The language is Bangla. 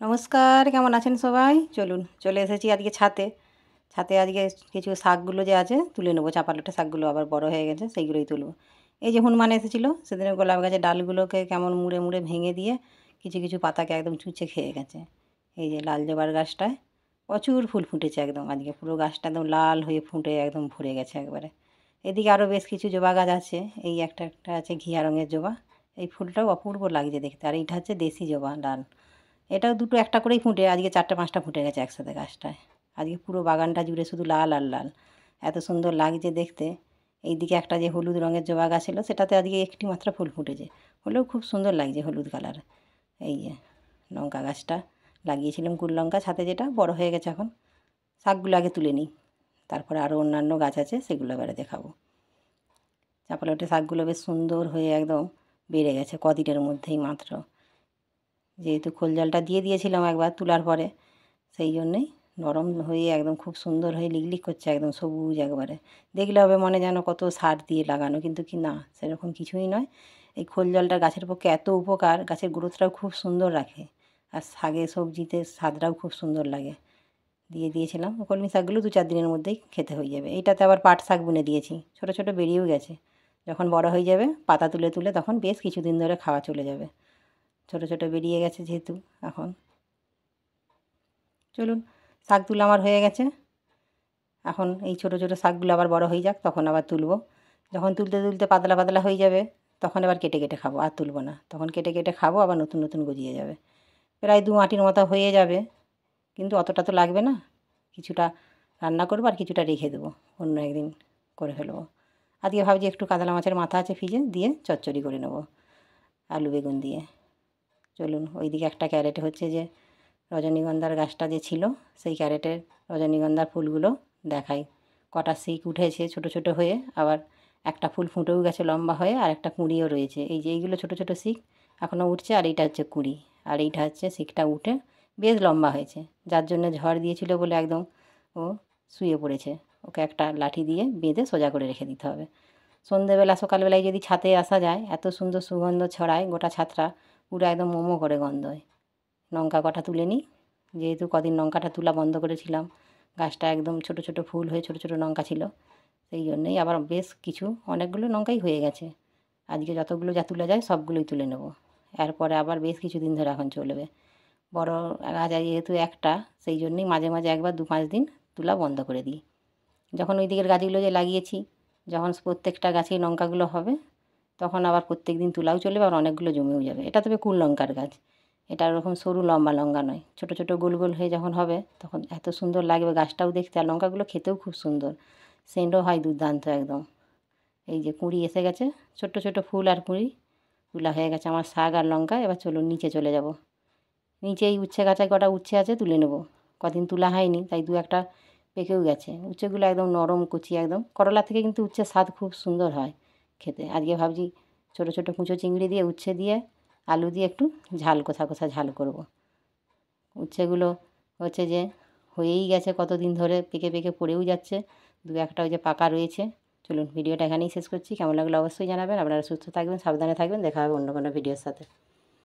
নমস্কার, কেমন আছেন সবাই? চলুন চলে এসেছি আজকে ছাতে। ছাতে আজকে কিছু শাকগুলো যে আছে তুলে নেবো। চাপালোটে শাকগুলো আবার বড় হয়ে গেছে, সেইগুলোই তুলবো। এই যে হনুমান এসেছিলো, সেদিনে গোলাপ গাছের ডালগুলোকে কেমন মুড়ে মুড়ে ভেঙে দিয়ে কিছু কিছু পাতাকে একদম চুচে খেয়ে গেছে। এই যে লাল জবার গাছটায় প্রচুর ফুল ফুটেছে একদম, আজকে পুরো গাছটা একদম লাল হয়ে ফুটে একদম ভরে গেছে একবারে। এদিকে আরও বেশ কিছু জবা গাছ আছে, এই একটা একটা আছে ঘিয়া রঙের জবা। এই ফুলটাও অপূর্ব লাগছে দেখতে। আর এইটা হচ্ছে দেশি জবা ডাল, এটাও দুটো একটা করেই ফুটে, আজকে 4টে 5টা ফুটে গেছে একসাথে গাছটায়। আজকে পুরো বাগানটা জুড়ে শুধু লাল আর লাল, এত সুন্দর লাগছে দেখতে। এইদিকে একটা যে হলুদ রঙের জবা গাছ ছিল, সেটাতে আজকে একটি মাত্র ফুল ফুটেছে, হলেও খুব সুন্দর লাগছে হলুদ কালার। এই যে লঙ্কা গাছটা লাগিয়েছিলাম, কুল লঙ্কা ছাতে, যেটা বড় হয়ে গেছে এখন। শাকগুলো আগে তুলে নিই, তারপরে আরও অন্যান্য গাছ আছে সেগুলো এবারে দেখাবো। চাপালোটে শাকগুলো বেশ সুন্দর হয়ে একদম বেড়ে গেছে কদিনের মধ্যেই মাত্র। যেহেতু খোল জলটা দিয়ে দিয়েছিলাম একবার তোলার পরে, সেই জন্যেই নরম হয়ে একদম খুব সুন্দর হয়ে লিকলিক করছে একদম সবুজ একবারে। দেখলে হবে মনে যেন কত সার দিয়ে লাগানো, কিন্তু কি না, সেরকম কিছুই নয়। এই খোল জলটা গাছের পক্ষে এত উপকার, গাছের গ্রোথটাও খুব সুন্দর রাখে, আর শাকে সবজিতে স্বাদটাও খুব সুন্দর লাগে। দিয়ে দিয়েছিলাম কলমি শাকগুলো 2-4 দিনের মধ্যেই খেতে হয়ে যাবে। এইটাতে আবার পাট শাক বুনে দিয়েছি, ছোটো ছোটো বেরিয়েও গেছে। যখন বড় হয়ে যাবে পাতা তুলে তুলে তখন বেশ কিছুদিন ধরে খাওয়া চলে যাবে। ছোটো ছোটো বেরিয়ে গেছে যেহেতু এখন। চলুন, শাক তুলা আমার হয়ে গেছে। এখন এই ছোটো ছোটো শাকগুলো আবার বড় হয়ে যাক, তখন আবার তুলবো। যখন তুলতে তুলতে পাতলা পাতলা হয়ে যাবে, তখন আবার কেটে কেটে খাবো, আর তুলবো না। তখন কেটে কেটে খাবো, আবার নতুন নতুন গজিয়ে যাবে। প্রায় 2 আঁটির মতো হয়ে যাবে, কিন্তু অতটা তো লাগবে না। কিছুটা রান্না করবো আর কিছুটা রেখে দেবো, অন্য একদিন করে ফেলবো। আজকে ভাবছি একটু কাতলা মাছের মাথা আছে ফ্রিজে, দিয়ে চচ্চড়ি করে নেবো আলু বেগুন দিয়ে। চলুন, ওইদিকে একটা ক্যারেটে হচ্ছে যে রজনীগন্ধার গাছটা যে ছিল, সেই ক্যারেটের রজনীগন্ধার ফুলগুলো দেখাই। কটা শিক উঠেছে ছোটো ছোটো হয়ে, আবার একটা ফুল ফুটেও গেছে লম্বা হয়ে, আর একটা কুঁড়িও রয়েছে। এই যে এইগুলো ছোটো ছোটো শিক এখনও উঠছে, আর এইটা হচ্ছে কুঁড়ি, আর এইটা হচ্ছে শিকটা উঠে বেশ লম্বা হয়েছে। যার জন্য ঝড় দিয়েছিল বলে একদম ও শুয়ে পড়েছে, ওকে একটা লাঠি দিয়ে বেঁধে সোজা করে রেখে দিতে হবে। সন্ধেবেলা সকালবেলায় যদি ছাতে আসা যায়, এত সুন্দর সুগন্ধ ছড়ায় গোটা ছাদটা, পুরো একদম মোমো করে গন্ধ হয়। লঙ্কা কটা তুলে নিই, যেহেতু কদিন লঙ্কাটা তোলা বন্ধ করেছিলাম, গাছটা একদম ছোটো ছোটো ফুল হয়ে ছোটো ছোটো লঙ্কা ছিল, সেই জন্যেই আবার বেশ কিছু অনেকগুলো লঙ্কাই হয়ে গেছে। আজকে যতগুলো যা তোলা যায় সবগুলোই তুলে নেব, এরপরে আবার বেশ কিছুদিন ধরে এখন চলবে। বড় গাছ যেহেতু একটা, সেই জন্যেই মাঝে মাঝে একবার 2-5 দিন তোলা বন্ধ করে দিই। যখন ওই দিকের গাছগুলো যে লাগিয়েছি, যখন প্রত্যেকটা গাছেই লঙ্কাগুলো হবে, তখন আবার প্রত্যেক দিন তোলাও চলবে, আর অনেকগুলো জমেও যাবে। এটা তবে কুল লঙ্কার গাছ, এটা ওরকম সরু লম্বা লঙ্কা নয়, ছোটো ছোটো গোল গোল হয়ে যখন হবে তখন এত সুন্দর লাগবে গাছটাও দেখতে, আর লঙ্কাগুলো খেতেও খুব সুন্দর, সেন্টও হয় দুর্দান্ত একদম। এই যে কুঁড়ি এসে গেছে, ছোট্ট ছোটো ফুল আর কুঁড়ি তোলা হয়ে গেছে আমার শাক আর লঙ্কা। এবার চলুন নিচে চলে যাব। নিচে এই উচ্ছে গাছে কটা উচ্ছে আছে, তুলে নেব। কদিন তোলা হয়নি তাই 2-1টা পেকেও গেছে। উচ্ছেগুলো একদম নরম কচি একদম, করলা থেকে কিন্তু উচ্ছের স্বাদ খুব সুন্দর হয় খেতে। আজকে ভাবছি ছোটো ছোটো কুঁচো চিংড়ি দিয়ে, উচ্ছে দিয়ে, আলু দিয়ে একটু ঝাল কষা কষা ঝাল করব। উচ্ছেগুলো হচ্ছে যে হয়েই গেছে কতদিন ধরে, পেকে পেকে পড়েও যাচ্ছে, 2-1টা ওই যে পাকা রয়েছে। চলুন ভিডিওটা এখানেই শেষ করছি। কেমন লাগলো অবশ্যই জানাবেন। আপনারা সুস্থ থাকবেন, সাবধানে থাকবেন। দেখা হবে অন্য কোনো ভিডিওর সাথে।